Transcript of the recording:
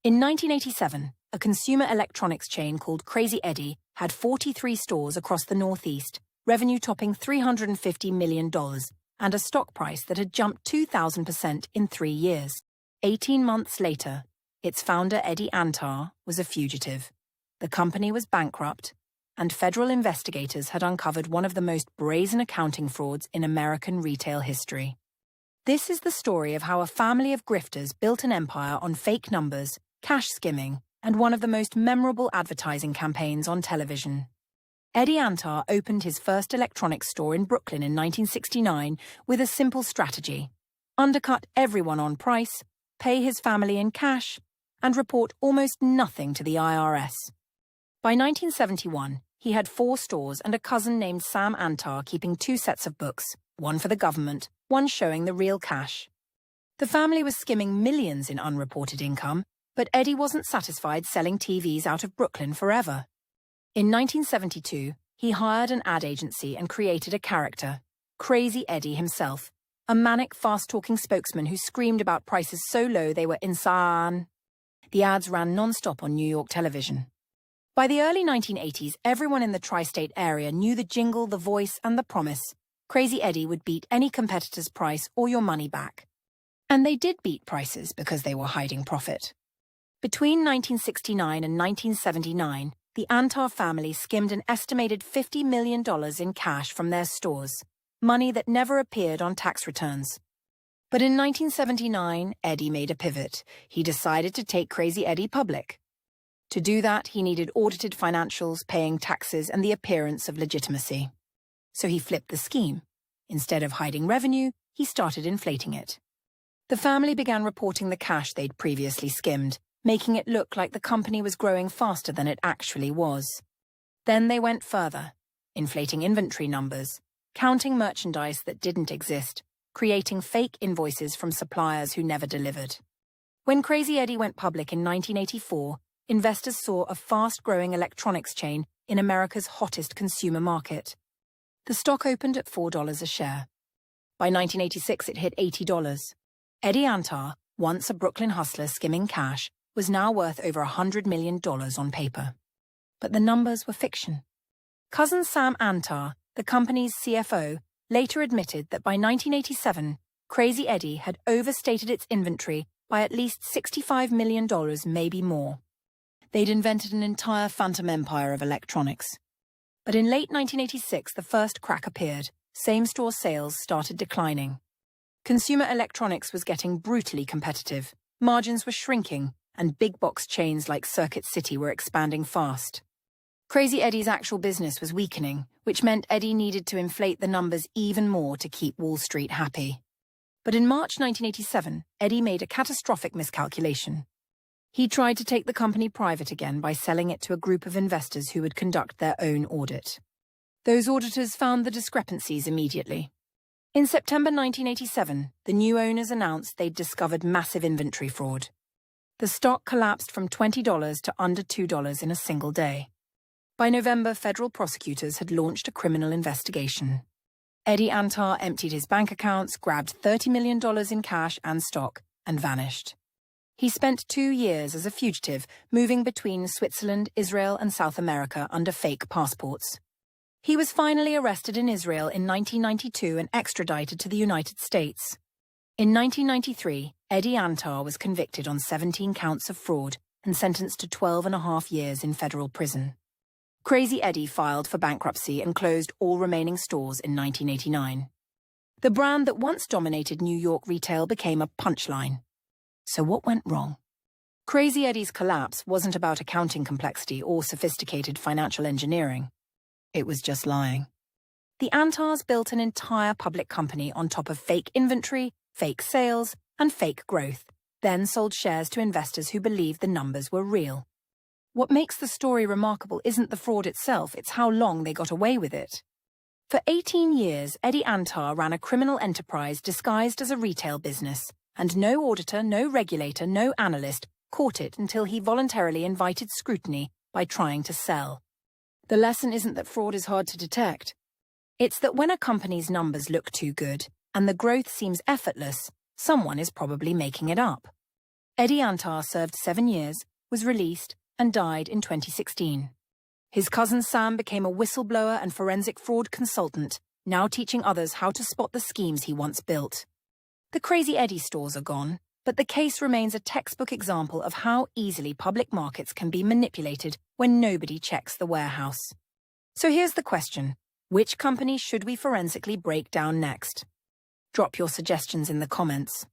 In 1987, a consumer electronics chain called Crazy Eddie had 43 stores across the Northeast, revenue topping $350 million, and a stock price that had jumped 2,000% in 3 years. 18 months later, its founder Eddie Antar was a fugitive. The company was bankrupt, and federal investigators had uncovered one of the most brazen accounting frauds in American retail history. This is the story of how a family of grifters built an empire on fake numbers, cash skimming, and one of the most memorable advertising campaigns on television. Eddie Antar opened his first electronics store in Brooklyn in 1969 with a simple strategy: undercut everyone on price, pay his family in cash, and report almost nothing to the IRS. By 1971, he had 4 stores and a cousin named Sam Antar keeping 2 sets of books, one for the government, one showing the real cash. The family was skimming millions in unreported income, but Eddie wasn't satisfied selling TVs out of Brooklyn forever. In 1972, he hired an ad agency and created a character, Crazy Eddie himself, a manic, fast-talking spokesman who screamed about prices so low they were insane. The ads ran non-stop on New York television. By the early 1980s, everyone in the tri-state area knew the jingle, the voice, and the promise: Crazy Eddie would beat any competitor's price or your money back. And they did beat prices because they were hiding profit. Between 1969 and 1979, the Antar family skimmed an estimated $50 million in cash from their stores, money that never appeared on tax returns. But in 1979, Eddie made a pivot. He decided to take Crazy Eddie public. To do that, he needed audited financials, paying taxes, and the appearance of legitimacy. So he flipped the scheme. Instead of hiding revenue, he started inflating it. The family began reporting the cash they'd previously skimmed, making it look like the company was growing faster than it actually was. Then they went further, inflating inventory numbers, counting merchandise that didn't exist, creating fake invoices from suppliers who never delivered. When Crazy Eddie went public in 1984, investors saw a fast-growing electronics chain in America's hottest consumer market. The stock opened at $4 a share. By 1986, it hit $80. Eddie Antar, once a Brooklyn hustler skimming cash, was now worth over $100 million on paper. But the numbers were fiction. Cousin Sam Antar, the company's CFO, later admitted that by 1987, Crazy Eddie had overstated its inventory by at least $65 million, maybe more. They'd invented an entire phantom empire of electronics. But in late 1986, the first crack appeared. Same-store sales started declining. Consumer electronics was getting brutally competitive. Margins were shrinking, and big-box chains like Circuit City were expanding fast. Crazy Eddie's actual business was weakening, which meant Eddie needed to inflate the numbers even more to keep Wall Street happy. But in March 1987, Eddie made a catastrophic miscalculation. He tried to take the company private again by selling it to a group of investors who would conduct their own audit. Those auditors found the discrepancies immediately. In September 1987, the new owners announced they'd discovered massive inventory fraud. The stock collapsed from $20 to under $2 in a single day. By November, federal prosecutors had launched a criminal investigation. Eddie Antar emptied his bank accounts, grabbed $30 million in cash and stock, and vanished. He spent 2 years as a fugitive, moving between Switzerland, Israel, and South America under fake passports. He was finally arrested in Israel in 1992 and extradited to the United States. In 1993, Eddie Antar was convicted on 17 counts of fraud and sentenced to 12.5 years in federal prison. Crazy Eddie filed for bankruptcy and closed all remaining stores in 1989. The brand that once dominated New York retail became a punchline. So what went wrong? Crazy Eddie's collapse wasn't about accounting complexity or sophisticated financial engineering. It was just lying. The Antars built an entire public company on top of fake inventory, fake sales, and fake growth, then sold shares to investors who believed the numbers were real. What makes the story remarkable isn't the fraud itself, it's how long they got away with it. For 18 years, Eddie Antar ran a criminal enterprise disguised as a retail business, and no auditor, no regulator, no analyst caught it until he voluntarily invited scrutiny by trying to sell. The lesson isn't that fraud is hard to detect. It's that when a company's numbers look too good and the growth seems effortless, someone is probably making it up. Eddie Antar served 7 years, was released, and died in 2016. His cousin Sam became a whistleblower and forensic fraud consultant, now teaching others how to spot the schemes he once built. The Crazy Eddie stores are gone, but the case remains a textbook example of how easily public markets can be manipulated when nobody checks the warehouse. So here's the question: which company should we forensically break down next? Drop your suggestions in the comments.